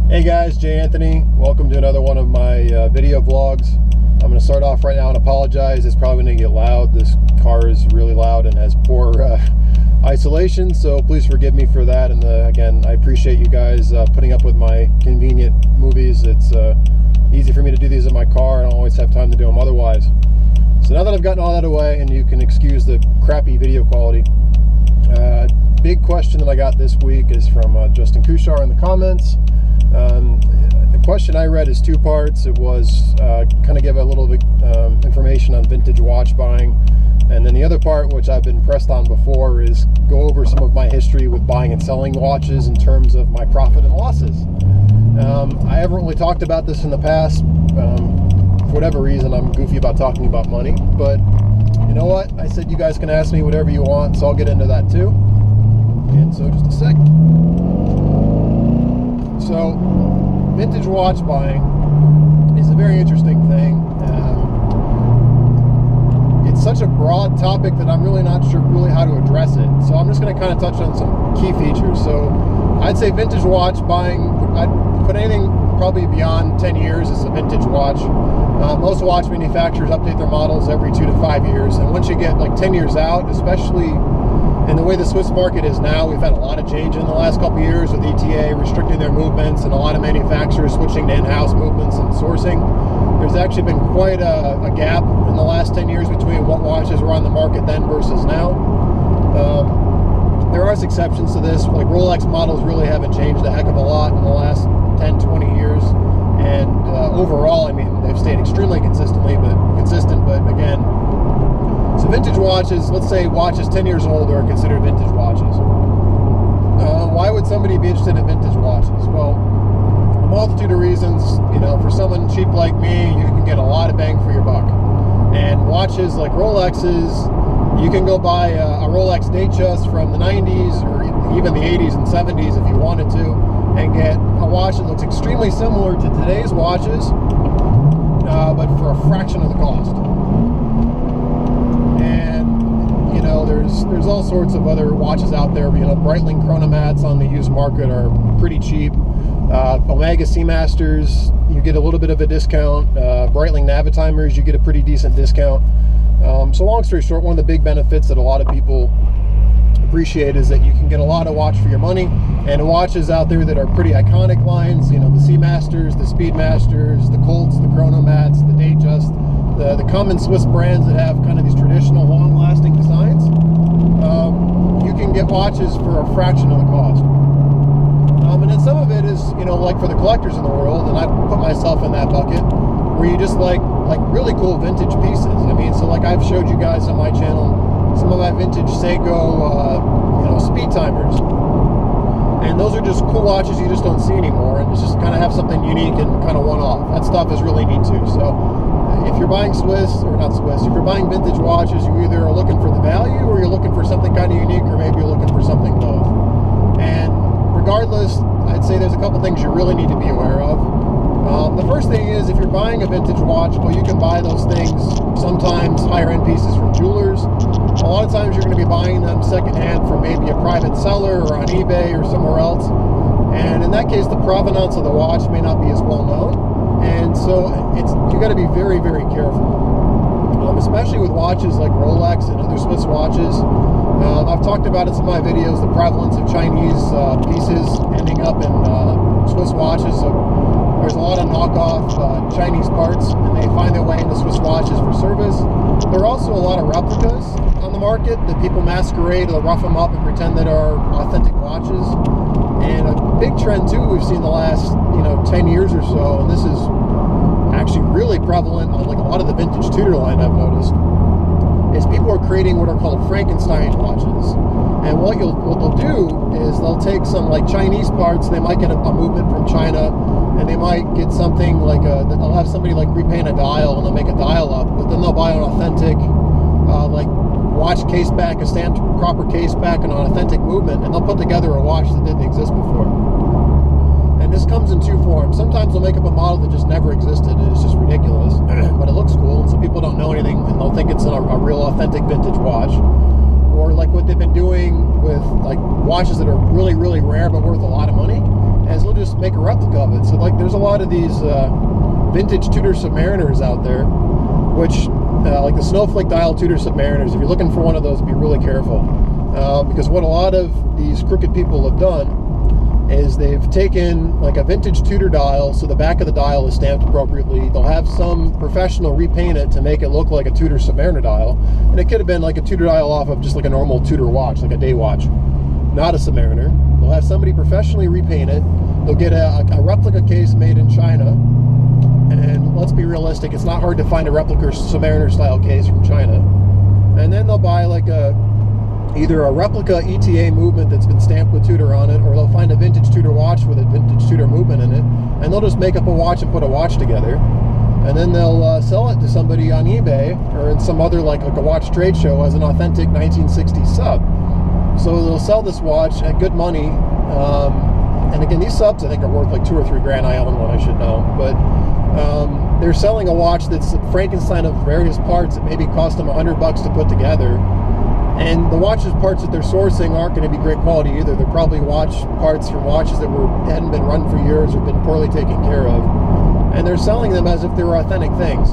Hey guys, J.Anthony. Welcome to another one of my video vlogs. I'm going to start off right now and apologize. It's probably going to get loud. This car is really loud and has poor isolation, so please forgive me for that. And again, I appreciate you guys putting up with my convenient movies. It's easy for me to do these in my car. I don't always have time to do them otherwise. So now that I've gotten all that away, and you can excuse the crappy video quality, big question that I got this week is from Justin Kushar in the comments. The question I read is two parts. It was kind of give a little bit information on vintage watch buying, and then the other part, which I've been pressed on before, is go over some of my history with buying and selling watches in terms of my profit and losses. I haven't really talked about this in the past. For whatever reason, I'm goofy about talking about money, but you know what? I said you guys can ask me whatever you want, so I'll get into that too. And so just a sec. So, vintage watch buying is a very interesting thing. It's such a broad topic that I'm really not sure really how to address it. So I'm just going to kind of touch on some key features. So I'd say vintage watch buying, I'd put anything probably beyond 10 years as a vintage watch. Most watch manufacturers update their models every 2 to 5 years. And once you get like 10 years out, especially in the way the Swiss market is now, we've had a lot of change in the last couple of years with ETA restricting their movements and a lot of manufacturers switching to in-house movements and sourcing. There's actually been quite a gap in the last 10 years between what watches were on the market then versus now. There are exceptions to this, like Rolex models really haven't changed a heck of a lot in the last 10, 20 years. And overall, I mean, they've stayed extremely consistent, but again, so vintage watches, let's say watches 10 years old are considered vintage watches. Why would somebody be interested in vintage watches? Well, a multitude of reasons. You know, for someone cheap like me, you can get a lot of bang for your buck. And watches like Rolexes, you can go buy a Rolex Datejust from the 90s or even the 80s and 70s if you wanted to, and get a watch that looks extremely similar to today's watches, but for a fraction of the cost. You know, there's all sorts of other watches out there. You know, Breitling chronomats on the used market are pretty cheap. Omega Seamasters, you get a little bit of a discount. Breitling Navitimers, you get a pretty decent discount. So long story short, one of the big benefits that a lot of people appreciate is that you can get a lot of watch for your money, and watches out there that are pretty iconic lines. You know, the Seamasters, the Speedmasters, the Colts, the chronomats, the Datejust, the common Swiss brands that have kind of these traditional long-lasting designs. You can get watches for a fraction of the cost. And then some of it is, you know, like for the collectors in the world, and I put myself in that bucket, where you just like really cool vintage pieces. I mean, so like I've showed you guys on my channel some of my vintage Seiko, you know, speed timers. And those are just cool watches you just don't see anymore, and it's just kind of have something unique and kind of one-off. That stuff is really neat too. So if you're buying if you're buying vintage watches, you either are looking for the value or you're looking for something kind of unique, or maybe you're looking for something both. And regardless, I'd say there's a couple things you really need to be aware of. The first thing is, if you're buying a vintage watch, well, you can buy those things, sometimes higher-end pieces, from jewelers. A lot of times you're going to be buying them secondhand from maybe a private seller or on eBay or somewhere else. And in that case, the provenance of the watch may not be as well known. And so you got to be very, very careful. Especially with watches like Rolex and other Swiss watches. I've talked about it in my videos, the prevalence of Chinese pieces ending up in Swiss watches. So there's a lot of knockoff Chinese parts, and they find their way into Swiss watches for service. There are also a lot of replicas on the market that people masquerade, they'll rough them up and pretend that are authentic watches. And a big trend too we've seen the last 10 years or so, and this is actually really prevalent on like a lot of the vintage Tudor line I've noticed, is people are creating what are called Frankenstein watches. And what they'll do is they'll take some like Chinese parts, they might get a movement from China, and they might get something like they'll have somebody like repaint a dial, and they'll make a dial up, but then they'll buy an authentic like watch case back, a stamped proper case back, and an authentic movement, and they'll put together a watch that didn't exist before. And this comes in two forms. Sometimes they'll make up a model that just never existed, and it's just ridiculous, but it looks cool, and so people don't know anything, and they'll think it's a real authentic vintage watch. Or like what they've been doing with like watches that are really, really rare but worth a lot of money, is they'll just make a replica of it. So like there's a lot of these vintage Tudor Submariners out there, which like the snowflake dial Tudor Submariners, if you're looking for one of those, be really careful, because what a lot of these crooked people have done is they've taken like a vintage Tudor dial, so the back of the dial is stamped appropriately. They'll have some professional repaint it to make it look like a Tudor Submariner dial, and it could have been like a Tudor dial off of just like a normal Tudor watch, like a day watch, not a Submariner. They'll have somebody professionally repaint it. They'll get a replica case made in China, and let's be realistic, it's not hard to find a replica Submariner style case from China. And then they'll buy like either a replica ETA movement that's been stamped with Tudor on it, or they'll find a vintage Tudor watch with a vintage Tudor movement in it, and they'll just make up a watch and put a watch together, and then they'll sell it to somebody on eBay or in some other like a watch trade show as an authentic 1960s sub. So they'll sell this watch at good money, and again, these subs I think are worth like $2 or $3 grand. I own one, I should know, but they're selling a watch that's a Frankenstein of various parts that maybe cost them $100 to put together. And the watches parts that they're sourcing aren't going to be great quality either. They're probably watch parts from watches that hadn't been run for years or been poorly taken care of. And they're selling them as if they were authentic things.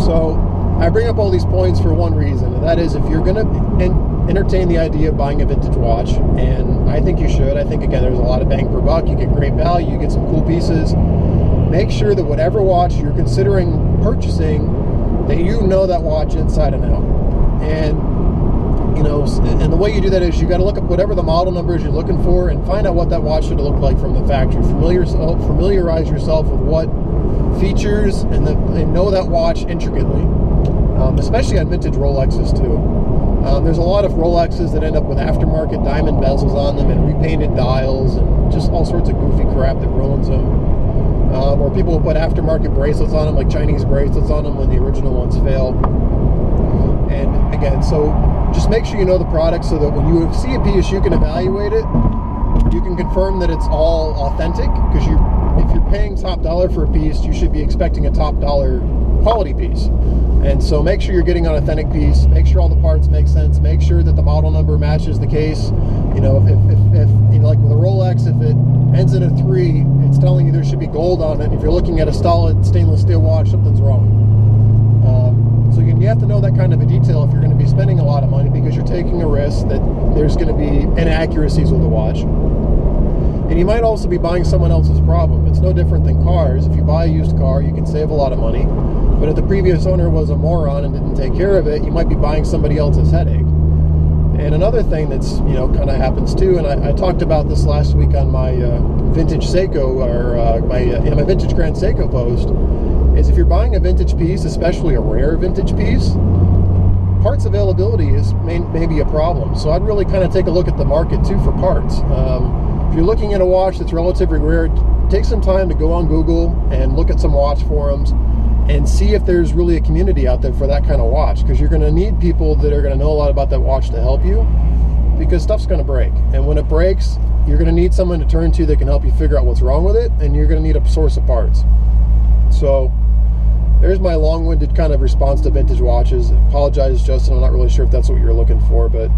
So I bring up all these points for one reason, and that is if you're going to entertain the idea of buying a vintage watch, and I think you should. I think, again, there's a lot of bang per buck. You get great value, you get some cool pieces. Make sure that whatever watch you're considering purchasing, that you know that watch inside and out. And you know, and the way you do that is you got to look up whatever the model number is you're looking for and find out what that watch should look like from the factory. Familiarize yourself with what features and know that watch intricately, especially on vintage Rolexes too. There's a lot of Rolexes that end up with aftermarket diamond bezels on them and repainted dials and just all sorts of goofy crap that ruins them. Or people will put aftermarket bracelets on them, like Chinese bracelets on them when the original ones fail. And again, so just make sure you know the product so that when you see a piece, you can evaluate it. You can confirm that it's all authentic, because if you're paying top dollar for a piece, you should be expecting a top dollar quality piece. And so make sure you're getting an authentic piece. Make sure all the parts make sense. Make sure that the model number matches the case. You know, if you know, like with a Rolex, if it ends in a 3, it's telling you there should be gold on it. If you're looking at a solid stainless steel watch, something's wrong. So you have to know that kind of a detail if you're going to be spending a lot of money, because you're taking a risk that there's going to be inaccuracies with the watch. And you might also be buying someone else's problem. It's no different than cars. If you buy a used car, you can save a lot of money. But if the previous owner was a moron and didn't take care of it, you might be buying somebody else's headache. And another thing that's, you know, kind of happens too, and I talked about this last week on my vintage Seiko, or my vintage Grand Seiko post, is if you're buying a vintage piece, especially a rare vintage piece, parts availability is maybe a problem. So I'd really kind of take a look at the market too for parts. If you're looking at a watch that's relatively rare, take some time to go on Google and look at some watch forums and see if there's really a community out there for that kind of watch, because you're going to need people that are going to know a lot about that watch to help you, because stuff's going to break. And when it breaks, you're going to need someone to turn to that can help you figure out what's wrong with it, and you're going to need a source of parts. So there's my long-winded kind of response to vintage watches. I apologize, Justin, I'm not really sure if that's what you're looking for, but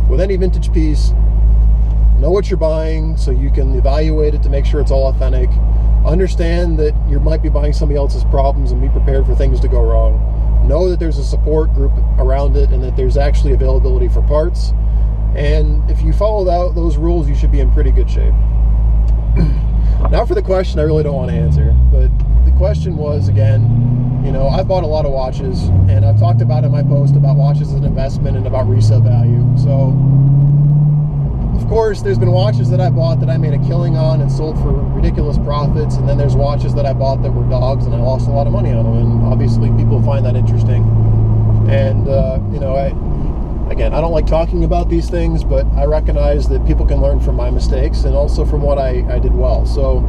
with any vintage piece, know what you're buying so you can evaluate it to make sure it's all authentic. Understand that you might be buying somebody else's problems, and be prepared for things to go wrong. Know that there's a support group around it, and that there's actually availability for parts. And if you follow those rules, you should be in pretty good shape. Now for the question I really don't want to answer, but the question was, again, you know, I've bought a lot of watches, and I've talked about in my post about watches as an investment and about resale value. So of course, there's been watches that I bought that I made a killing on and sold for ridiculous profits, and then there's watches that I bought that were dogs and I lost a lot of money on them, and obviously people find that interesting. And you know, I don't like talking about these things, but I recognize that people can learn from my mistakes and also from what I did well. So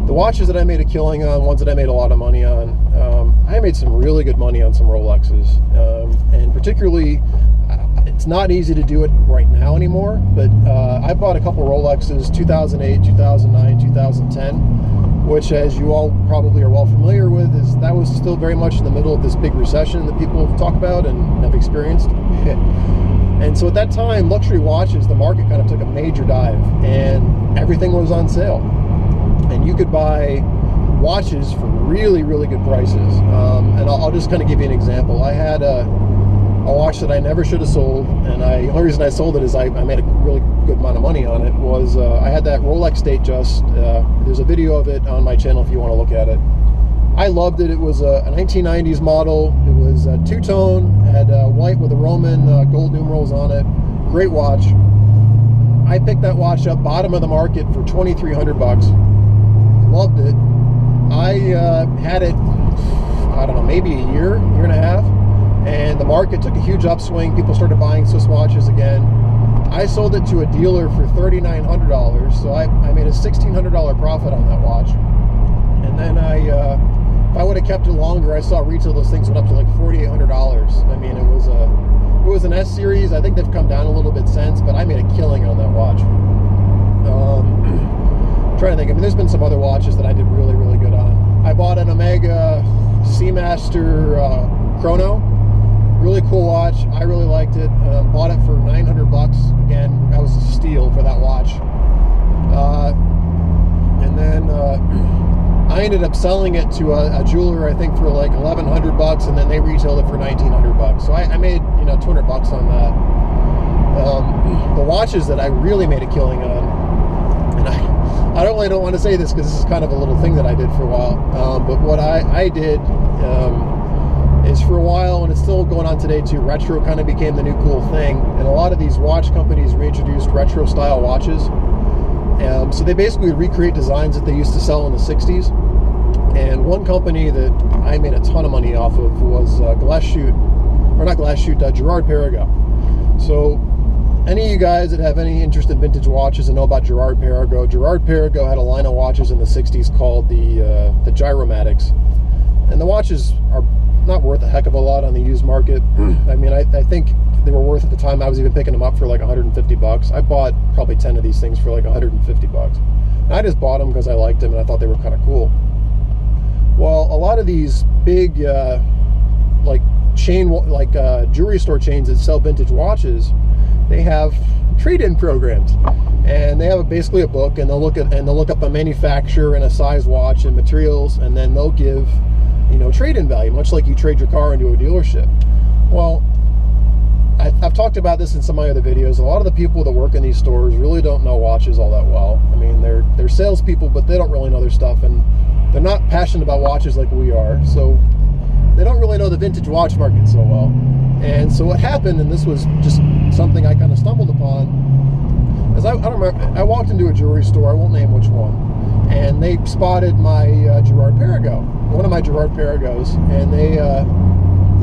the watches that I made a killing on, ones that I made a lot of money on, I made some really good money on some Rolexes, and particularly it's not easy to do it right now anymore, but I bought a couple Rolexes, 2008, 2009, 2010, which, as you all probably are well familiar with, that was still very much in the middle of this big recession that people talk about and have experienced. And so at that time, luxury watches, the market kind of took a major dive, and everything was on sale. And you could buy watches for really, really good prices. And I'll just kind of give you an example. I had a watch that I never should have sold, and the only reason I sold it is I made a really good amount of money on it. Was I had that Rolex Datejust. There's a video of it on my channel if you want to look at it. I loved it. It was a 1990s model. It was two-tone, had white with the Roman gold numerals on it. Great watch. I picked that watch up bottom of the market for $2,300. Loved it. I had it, I don't know, maybe a year and a half, and the market took a huge upswing. People started buying Swiss watches again. I sold it to a dealer for $3,900, so I made a $1,600 profit on that watch. And then if I would have kept it longer, I saw retail those things went up to like $4,800. I mean, it was an S series. I think they've come down a little bit since, but I made a killing on that watch. Trying to think. I mean, there's been some other watches that I did really, really good on. I bought an Omega Seamaster Chrono. Really cool watch. I really liked it. Bought it for $900. Again, that was a steal for that watch. And then I ended up selling it to a jeweler, I think, for like $1,100, and then they retailed it for $1,900. So I made, you know, $200 on that. The watches that I really made a killing on, and I really don't want to say this because this is kind of a little thing that I did for a while, but what I did is for a while, and it's still going on today too, retro kind of became the new cool thing, and a lot of these watch companies reintroduced retro style watches. So they basically recreate designs that they used to sell in the 60s. And one company that I made a ton of money off of was Girard-Perregaux. So any of you guys that have any interest in vintage watches and know about Girard-Perregaux had a line of watches in the 60s called the Gyromatics. And the watches are not worth a heck of a lot on the used market. I mean, I think they were worth at the time. I was even picking them up for like $150. I bought probably 10 of these things for like $150. And I just bought them because I liked them and I thought they were kind of cool. Well, a lot of these big jewelry store chains that sell vintage watches, they have trade-in programs, and they have basically a book, and they'll look up a manufacturer and a size watch and materials, and then they'll give, you know, trade-in value, much like you trade your car into a dealership. Well, I've talked about this in some of my other videos. A lot of the people that work in these stores really don't know watches all that well. I mean, they're salespeople, but they don't really know their stuff, and they're not passionate about watches like we are, so they don't really know the vintage watch market so well. And so what happened, and this was just something I kind of stumbled upon, is I don't remember, I walked into a jewelry store, I won't name which one, and they spotted my Girard-Perregaux, one of my Girard-Perregaux, and they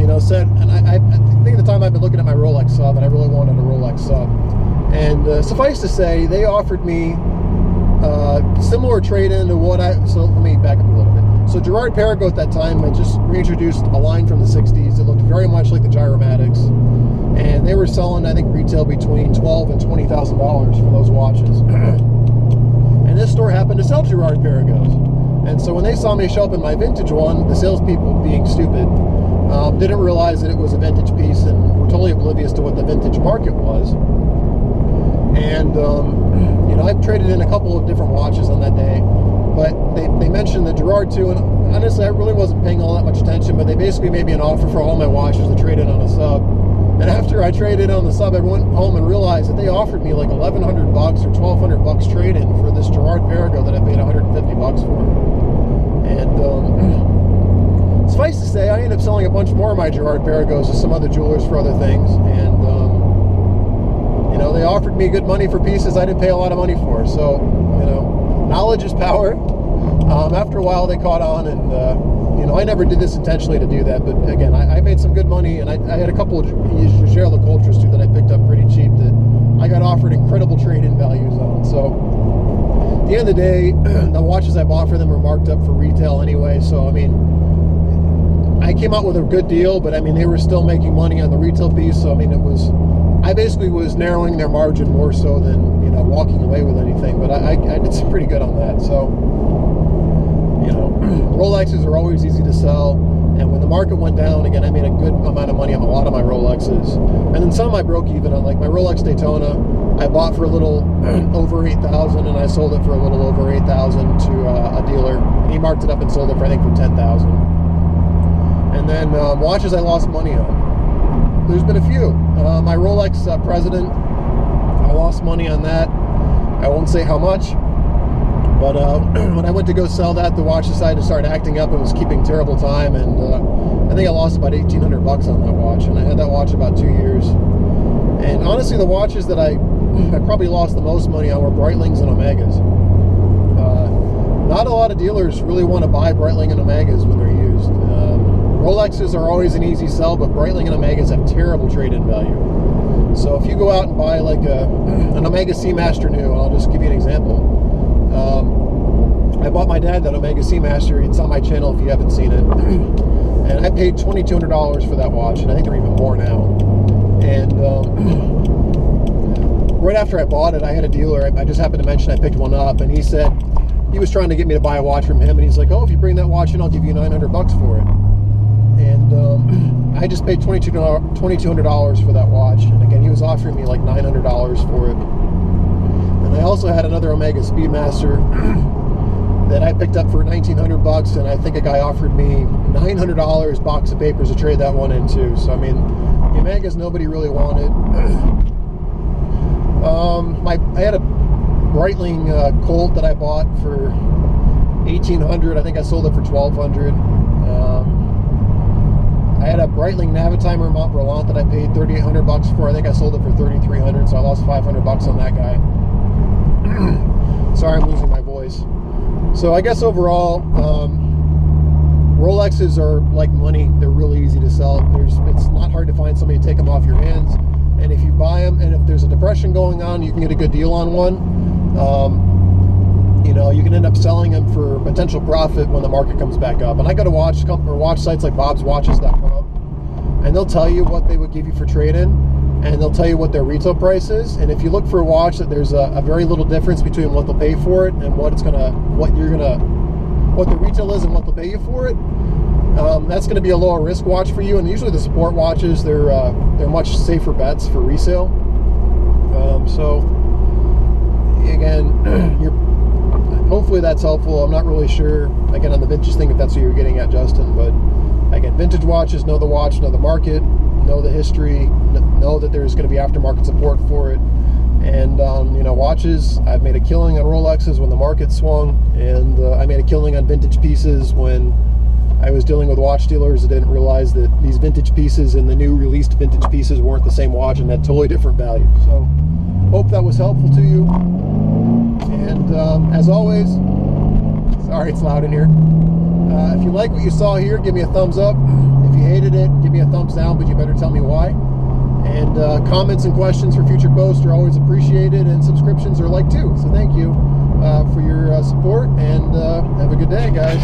you know, said, and I think at the time I've been looking at my Rolex sub, and I really wanted a Rolex sub, and suffice to say, they offered me similar trade-in to what so let me back up a little bit. So Girard-Perregaux at that time had just reintroduced a line from the 60s. It looked very much like the Gyromatics, and they were selling, I think, retail between $12,000 and $20,000 for those watches. And this store happened to sell Girard-Perregaux, and so when they saw me show up in my vintage one, the salespeople, being stupid, didn't realize that it was a vintage piece and were totally oblivious to what the vintage market was. And you know, I've traded in a couple of different watches on that day, but they mentioned the Girard too, and honestly I really wasn't paying all that much attention, but they basically made me an offer for all my watches to trade in on a sub. And after I traded on the sub, I went home and realized that they offered me like $1,100 or $1,200 trade-in for this Girard-Perregaux that I paid $150 for. And suffice to say, I ended up selling a bunch more of my Girard-Perregaux to some other jewelers for other things, and you know, they offered me good money for pieces I didn't pay a lot of money for. So, you know, knowledge is power. After a while, they caught on, and you know, I never did this intentionally to do that, but again, I made some good money, and I had a couple of Jaeger-LeCoultres too that I picked up pretty cheap that I got offered incredible trade-in values on. So, at the end of the day, the watches I bought for them were marked up for retail anyway. So, I mean, I came out with a good deal, but I mean, they were still making money on the retail piece. So, I mean, I basically was narrowing their margin more so than, you know, walking away with anything, but I did some pretty good on that. So, you know, Rolexes are always easy to sell, And when the market went down, again, I made a good amount of money on a lot of my Rolexes. And then some I broke even on, like my Rolex Daytona, I bought for a little over 8,000 and I sold it for a little over 8,000 to a dealer. And he marked it up and sold it for, I think, for 10,000. And then watches I lost money on. There's been a few. My Rolex President, I lost money on that. I won't say how much. But when I went to go sell that, the watch decided to start acting up and was keeping terrible time. And I think I lost about $1,800 on that watch. And I had that watch about 2 years. And honestly, the watches that I probably lost the most money on were Breitlings and Omegas. Not a lot of dealers really want to buy Breitling and Omegas when they're used. Rolexes are always an easy sell, but Breitling and Omegas have terrible trade-in value. So if you go out and buy like an Omega Seamaster new, and I'll just give you an example. I bought my dad that Omega Seamaster. It's on my channel if you haven't seen it. And I paid $2,200 for that watch, and I think they're even more now. And right after I bought it, I had a dealer. I just happened to mention I picked one up, and he said he was trying to get me to buy a watch from him, and he's like, "Oh, if you bring that watch in, I'll give you $900 for it." And I just paid $2,200 for that watch, and again, he was offering me like $900 for it. And I also had another Omega Speedmaster that I picked up for $1,900, and I think a guy offered me $900 box of papers to trade that one in too. So I mean, the Omegas nobody really wanted. I had a Breitling Colt that I bought for $1,800. I think I sold it for $1,200. I had a Breitling Navitimer Mont Brillant that I paid $3,800 for. I think I sold it for $3,300, so I lost $500 on that guy. Sorry, I'm losing my voice. So I guess overall, Rolexes are like money. They're really easy to sell. It's not hard to find somebody to take them off your hands. And if you buy them, and if there's a depression going on, you can get a good deal on one. You know, you can end up selling them for potential profit when the market comes back up. And I go to watch sites like bobswatches.com, and they'll tell you what they would give you for trade-in, and they'll tell you what their retail price is. And if you look for a watch that there's a very little difference between what they'll pay for it and what the retail is and what they'll pay you for it, that's going to be a lower risk watch for you. And usually the sport watches, they're much safer bets for resale. So again, hopefully that's helpful. I'm not really sure, again, on the vintage thing, if that's what you're getting at, Justin. But again, vintage watches, know the watch, know the market, know the history, know that there's going to be aftermarket support for it. And you know, watches, I've made a killing on Rolexes when the market swung, and I made a killing on vintage pieces when I was dealing with watch dealers that didn't realize that these vintage pieces and the new released vintage pieces weren't the same watch and had totally different value. So hope that was helpful to you. And as always, sorry it's loud in here. If you like what you saw here, give me a thumbs up. If you hated it, give me a thumbs down, but you better tell me why. And comments and questions for future posts are always appreciated, and subscriptions are like too. So thank you for your support, and have a good day, guys.